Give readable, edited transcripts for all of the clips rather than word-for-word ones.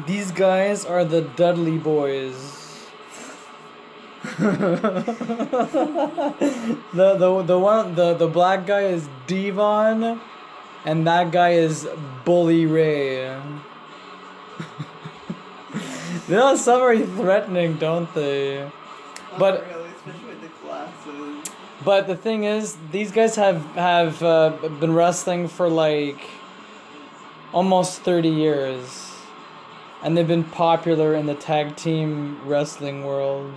These guys are the Dudley Boyz. the black guy is Devon, and that guy is Bully Ray. They all sound very threatening, don't they? But really, especially with the glasses. But the thing is, these guys have been wrestling for like almost 30 years, and they've been popular in the tag team wrestling world.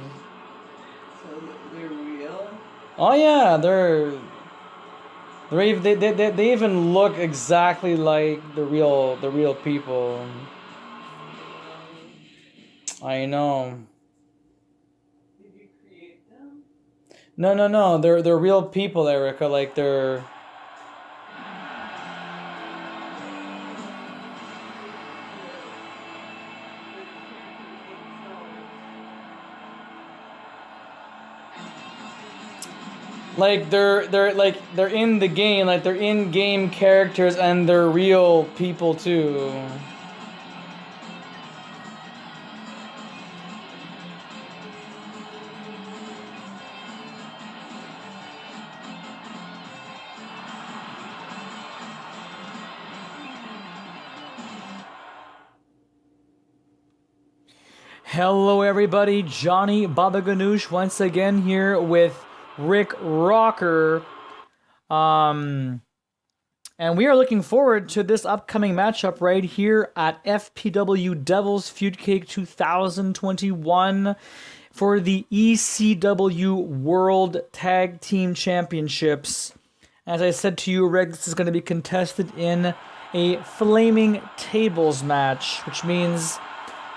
So they're real? Oh yeah, they even look exactly like the real people. I know. Did you create them? No. They're real people, Erica. Like they're. Like they're in the game, like they're in-game characters, and they're real people too. Hello everybody, Johnny Baba Ganoush once again here with Rick Rocker. And we are looking forward to this upcoming matchup right here at FPW Devil's Feud Cake 2021 for the ECW World Tag Team Championships. As I said to you, Rick, this is going to be contested in a Flaming Tables match, which means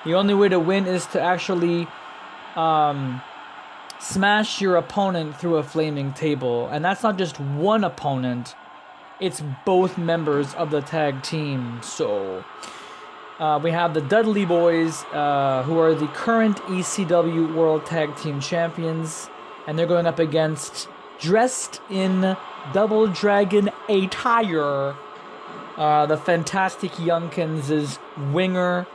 the only way to win is to actually smash your opponent through a flaming table. And that's not just one opponent, it's both members of the tag team. So we have the Dudley Boyz, who are the current ECW World Tag Team Champions, and they're going up against, dressed in Double Dragon attire, the Fantastic Youngkins is Winger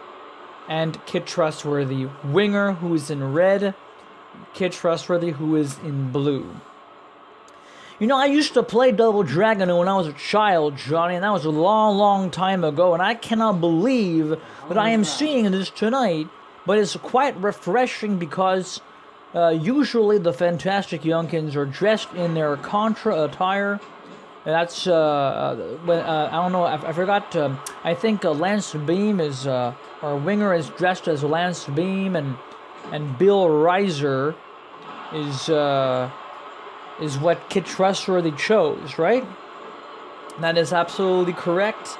and Kit Trustworthy. Winger, who is in red, Kit Trustworthy, who is in blue. You know, I used to play Double Dragon when I was a child, Johnny, and that was a long, long time ago, and I cannot believe that I am seeing this tonight, but it's quite refreshing because usually the Fantastic Youngkins are dressed in their Contra attire. That's, I don't know, I forgot, I think Lance Beam is, or Winger is dressed as Lance Beam, and Bill Reiser is what Kit Trustworthy chose, right? That is absolutely correct.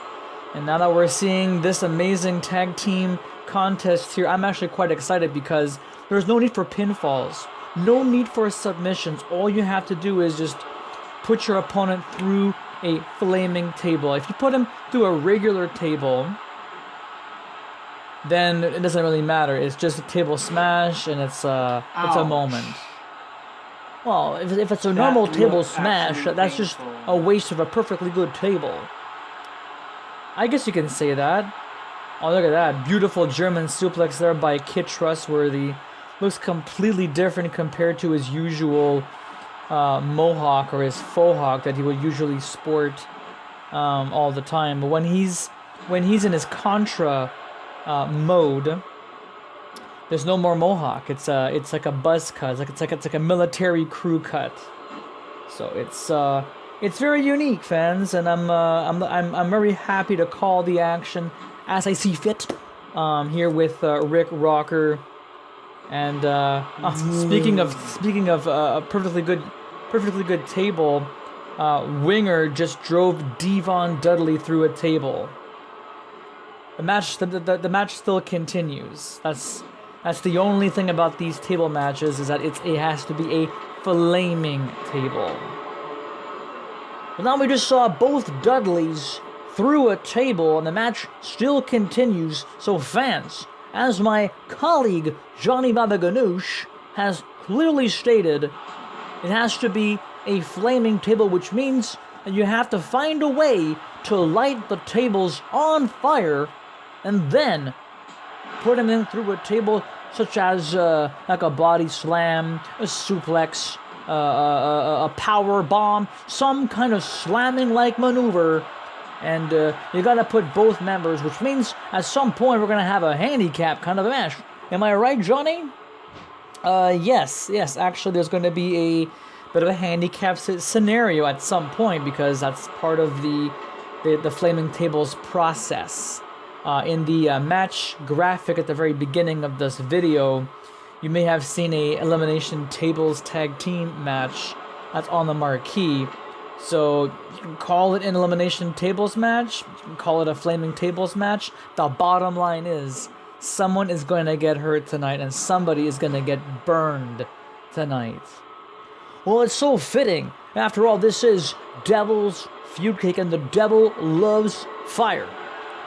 And now that we're seeing this amazing tag team contest here, I'm actually quite excited because there's no need for pinfalls, no need for submissions. All you have to do is just put your opponent through a flaming table. If you put him through a regular table, then it doesn't really matter. It's just a table smash, and it's a moment. Well, if it's a normal table smash, that's just a waste of a perfectly good table. I guess you can say that. Oh, look at that. Beautiful German suplex there by Kit Trustworthy. Looks completely different compared to his usual mohawk or his faux hawk that he would usually sport all the time. But when he's in his Contra mode, there's no more mohawk. It's like a buzz cut. It's like a military crew cut. So it's very unique, fans, and I'm very happy to call the action as I see fit. Here with Rick Rocker, and speaking of a perfectly good table, Winger just drove Devon Dudley through a table. The match still continues. That's the only thing about these table matches, is that it has to be a flaming table. But now we just saw both Dudleys through a table, and the match still continues. So fans, as my colleague Johnny Baba Ganoush has clearly stated, it has to be a flaming table, which means that you have to find a way to light the tables on fire and then put him in through a table such as like a body slam, a suplex, a power bomb, some kind of slamming-like maneuver. And you got to put both members, which means at some point we're going to have a handicap kind of a match. Am I right, Johnny? Yes. Actually, there's going to be a bit of a handicap scenario at some point because that's part of the Flaming Tables process. In the match graphic at the very beginning of this video, you may have seen a Elimination Tables tag team match that's on the marquee. So you can call it an Elimination Tables match, you can call it a Flaming Tables match. The bottom line is, someone is going to get hurt tonight and somebody is going to get burned tonight. Well, it's so fitting. After all, this is Devil's Feud Cake and the devil loves fire.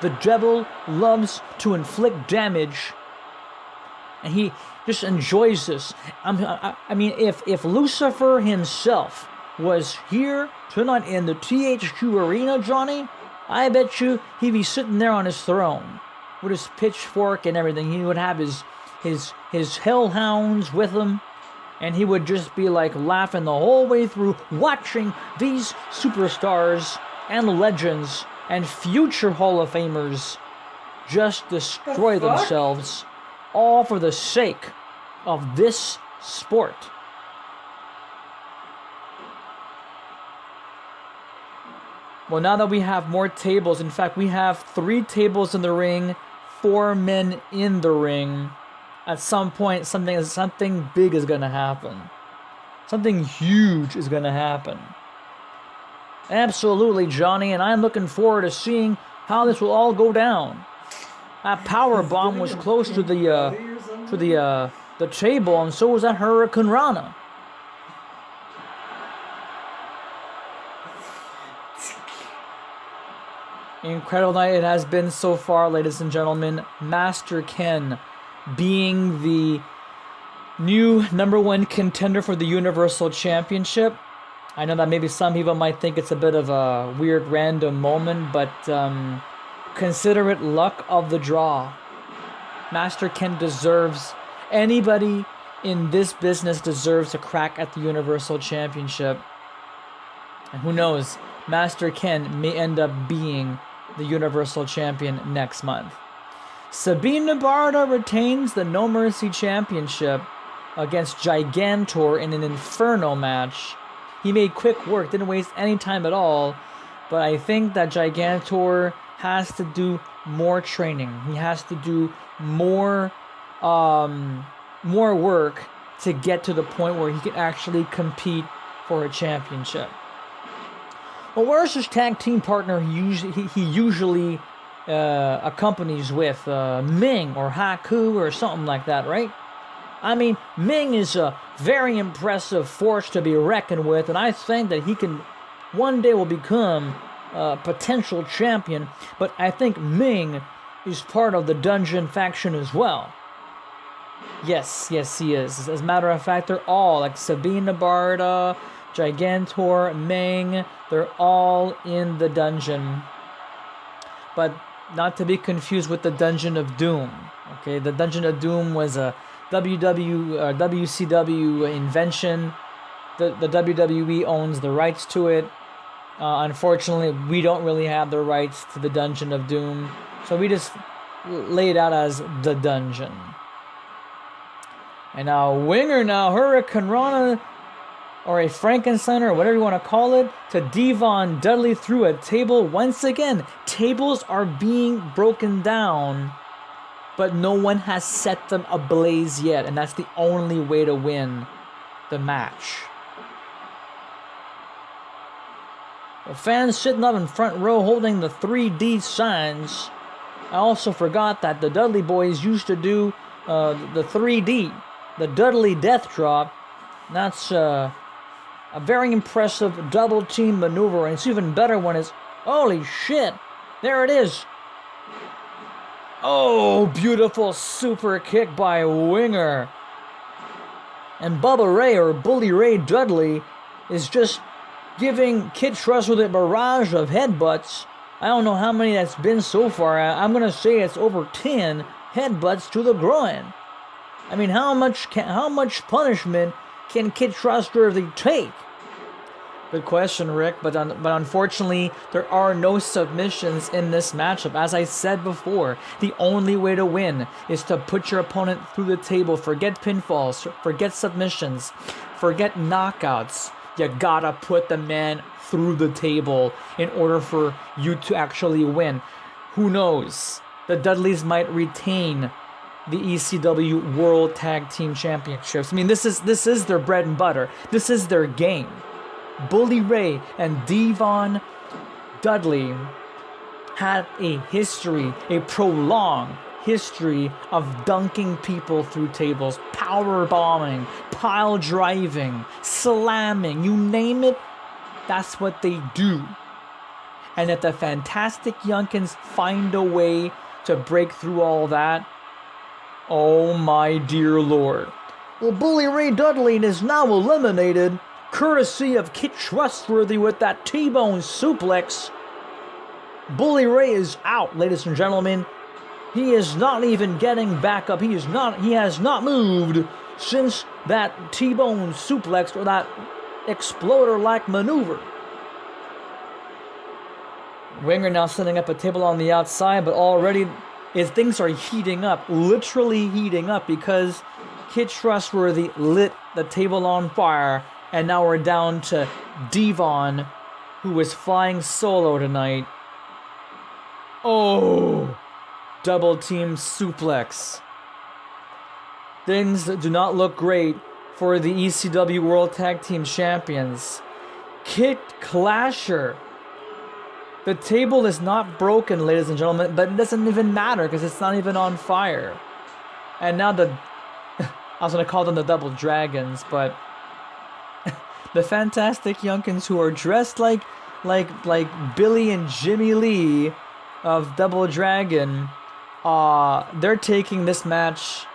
The devil loves to inflict damage, and he just enjoys this. I mean, if Lucifer himself was here tonight in the THQ Arena, Johnny, I bet you he'd be sitting there on his throne with his pitchfork and everything. He would have his hellhounds with him, and he would just be like laughing the whole way through, watching these superstars and legends and future Hall of Famers just destroy themselves, all for the sake of this sport. Well, now that we have more tables, in fact, we have 3 tables in the ring, 4 men in the ring. At some point, something big is going to happen. Something huge is going to happen. Absolutely, Johnny, and I'm looking forward to seeing how this will all go down. That power bomb was close to the table, and so was that Hurricane Rana. Incredible night it has been so far, ladies and gentlemen. Master Ken being the new #1 contender for the Universal Championship. I know that maybe some people might think it's a bit of a weird random moment, but consider it luck of the draw. Master Ken deserves, anybody in this business deserves a crack at the Universal Championship. And who knows, Master Ken may end up being the Universal Champion next month. Sabine Barda retains the No Mercy Championship against Gigantor in an Inferno match. He made quick work, didn't waste any time at all, but I think that Gigantor has to do more training. He has to do more work to get to the point where he can actually compete for a championship. Well, where's his tag team partner he usually accompanies with? Ming or Haku or something like that, right? I mean, Ming is a very impressive force to be reckoned with, and I think that he can one day will become a potential champion, but I think Ming is part of the Dungeon faction as well. Yes, he is. As a matter of fact, they're all, like Sabina Barda, Gigantor, Ming, they're all in the Dungeon. But not to be confused with the Dungeon of Doom. Okay, the Dungeon of Doom was a WCW invention. The WWE owns the rights to it. Unfortunately, we don't really have the rights to the Dungeon of Doom, so we just lay it out as the Dungeon. And now Winger, Hurricane Rana, or a Frankensteiner, or whatever you want to call it, to Devon Dudley through a table. Once again, tables are being broken down, but no one has set them ablaze yet, and that's the only way to win the match. The fans sitting up in front row holding the 3D signs. I also forgot that the Dudley Boyz used to do the 3D, the Dudley Death Drop. That's a very impressive double team maneuver, and it's even better when it's, holy shit, there it is. Oh, beautiful super kick by Winger. And Bubba Ray, or Bully Ray Dudley, is just giving Kit Trustworthy a barrage of headbutts I don't know how many that's been so far. I'm going to say it's over 10 headbutts to the groin. I mean, how much punishment can Kit Trustworthy take? Good question, Rick, but unfortunately, there are no submissions in this matchup. As I said before, the only way to win is to put your opponent through the table. Forget pinfalls, forget submissions, forget knockouts. You gotta put the man through the table in order for you to actually win. Who knows? The Dudleys might retain the ECW World Tag Team Championships. I mean, this is their bread and butter. This is their game. Bully Ray and Devon Dudley had a history, a prolonged history of dunking people through tables, power bombing, pile driving, slamming, you name it, that's what they do. And if the Fantastic Youngkins find a way to break through all that, oh my dear Lord. Well, Bully Ray Dudley is now eliminated, courtesy of Kit Trustworthy with that T-bone suplex. Bully Ray is out, ladies and gentlemen. He is not even getting back up. He has not moved since that T-bone suplex or that exploder-like maneuver. Winger now setting up a table on the outside, but already things are heating up, literally heating up, because Kit Trustworthy lit the table on fire. And now we're down to Devon, who is flying solo tonight. Oh, double team suplex. Things do not look great for the ECW World Tag Team Champions. Kit Clasher. The table is not broken, ladies and gentlemen, but it doesn't even matter because it's not even on fire. And now I was going to call them the Double Dragons, but the Fantastic Youngkins, who are dressed like Billy and Jimmy Lee of Double Dragon, they're taking this match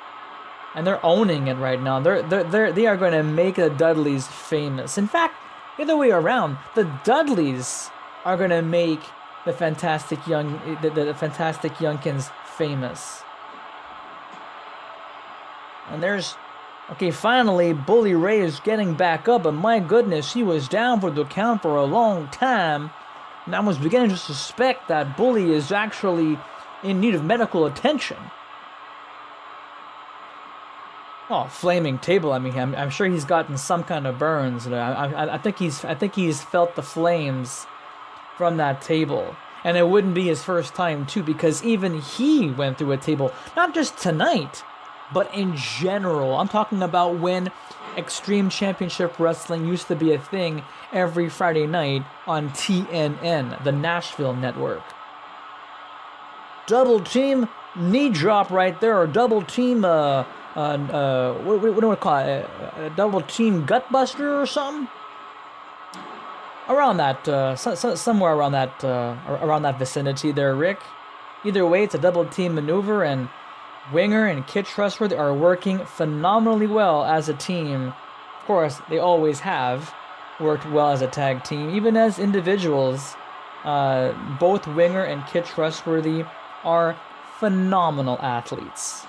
and they're owning it right now. They are going to make the Dudleys famous. In fact, either way around, the Dudleys are going to make the Fantastic Youngkins famous. And okay, finally, Bully Ray is getting back up, but my goodness, he was down for the count for a long time. And I was beginning to suspect that Bully is actually in need of medical attention. Oh, flaming table! I mean, I'm sure he's gotten some kind of burns. I think he's felt the flames from that table, and it wouldn't be his first time too, because even he went through a table, not just tonight, but in general. I'm talking about when Extreme Championship Wrestling used to be a thing every Friday night on TNN, the Nashville network. Double team knee drop right there, or double team, what do we call it? A double team gut buster or something? Around that, somewhere around that vicinity there, Rick. Either way, it's a double team maneuver, and Winger and Kit Trustworthy are working phenomenally well as a team. Of course, they always have worked well as a tag team, even as individuals. Both Winger and Kit Trustworthy are phenomenal athletes.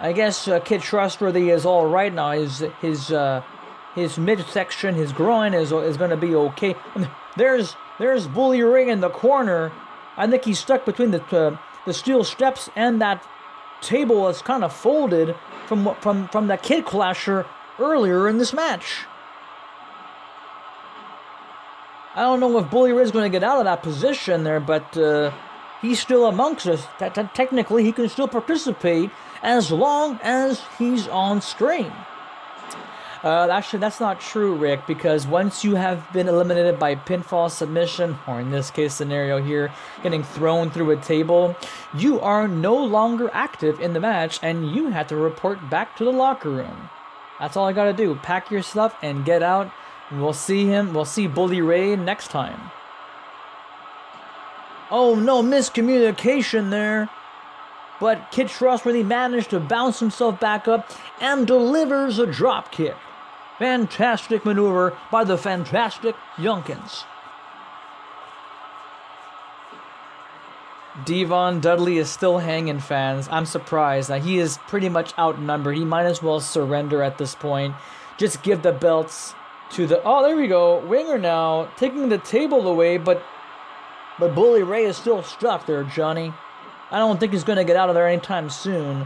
I guess Kit Trustworthy is all right now. His midsection, his groin is going to be okay. There's Bully Ray in the corner. I think he's stuck between the steel steps and that table that's kind of folded from that Kid Clasher earlier in this match. I don't know if Bully Ray's going to get out of that position there, but he's still amongst us. Technically, he can still participate as long as he's on screen. Actually, that's not true, Rick, because once you have been eliminated by pinfall submission, or in this case scenario here, getting thrown through a table, you are no longer active in the match, and you have to report back to the locker room. That's all I gotta do. Pack your stuff and get out. We'll see Bully Ray next time. Oh no, miscommunication there. But Kit Trustworthy managed to bounce himself back up and delivers a drop kick. Fantastic maneuver by the Fantastic Youngkins. Devon Dudley is still hanging, fans. I'm surprised. He is pretty much outnumbered. He might as well surrender at this point. Just give the belts to the... Oh, there we go. Winger now taking the table away, but Bully Ray is still stuck there, Johnny. I don't think he's going to get out of there anytime soon.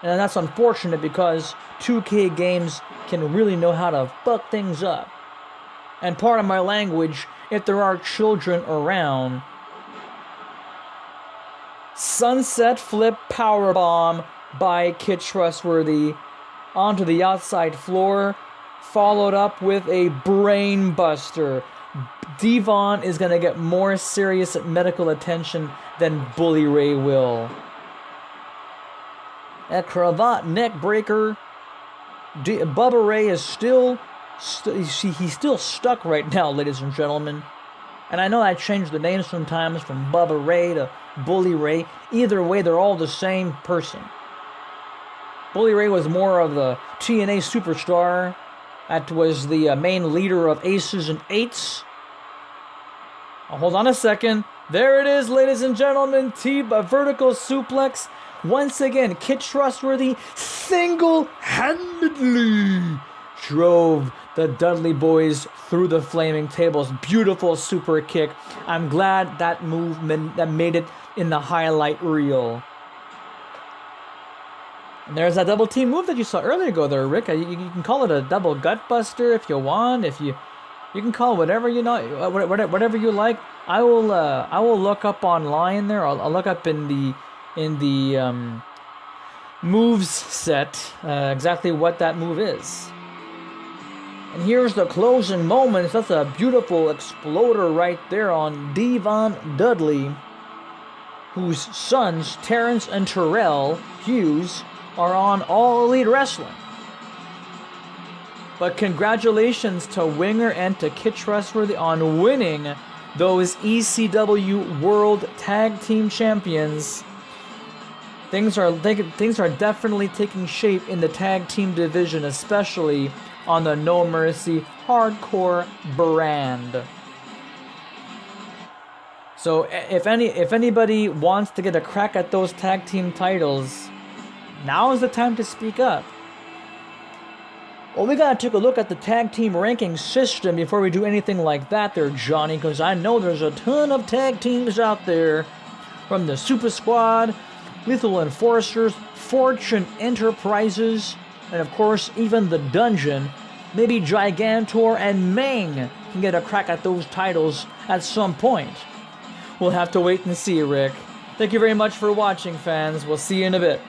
And that's unfortunate because 2K games can really know how to fuck things up. And part of my language, if there are children around... Sunset flip powerbomb by Kit Trustworthy onto the outside floor, followed up with a brain buster. Devon is going to get more serious medical attention than Bully Ray will. A cravat neck breaker. Bubba Ray is he's still stuck right now, ladies and gentlemen. And I know I changed the names sometimes from Bubba Ray to Bully Ray. Either way, they're all the same person. Bully Ray was more of the TNA superstar. That was the main leader of Aces and Eights. Oh, hold on a second. There it is, ladies and gentlemen. Vertical suplex. Once again, Kit Trustworthy single-handedly drove the Dudley Boyz through the flaming tables. Beautiful super kick. I'm glad that movement that made it in the highlight reel. And there's that double team move that you saw earlier ago there, Rick. You can call it a double gut buster if you want. If you can call it whatever you know, whatever you like. I will look up online there. I'll look up in the moves set exactly what that move is. And here's the closing moments. That's a beautiful exploder right there on Devon Dudley, whose sons, Terrence and Terrell Hughes, are on All Elite Wrestling. But congratulations to Winger and to Kit Trustworthy on winning those ECW World Tag Team Champions. Things are definitely taking shape in the tag team division, especially on the No Mercy Hardcore brand. So if anybody wants to get a crack at those tag team titles, now is the time to speak up. Well, we gotta take a look at the tag team ranking system before we do anything like that there, Johnny, because I know there's a ton of tag teams out there, from the Super Squad, Lethal Enforcers, Fortune Enterprises, and of course, even the Dungeon. Maybe Gigantor and Meng can get a crack at those titles at some point. We'll have to wait and see, Rick. Thank you very much for watching, fans. We'll see you in a bit.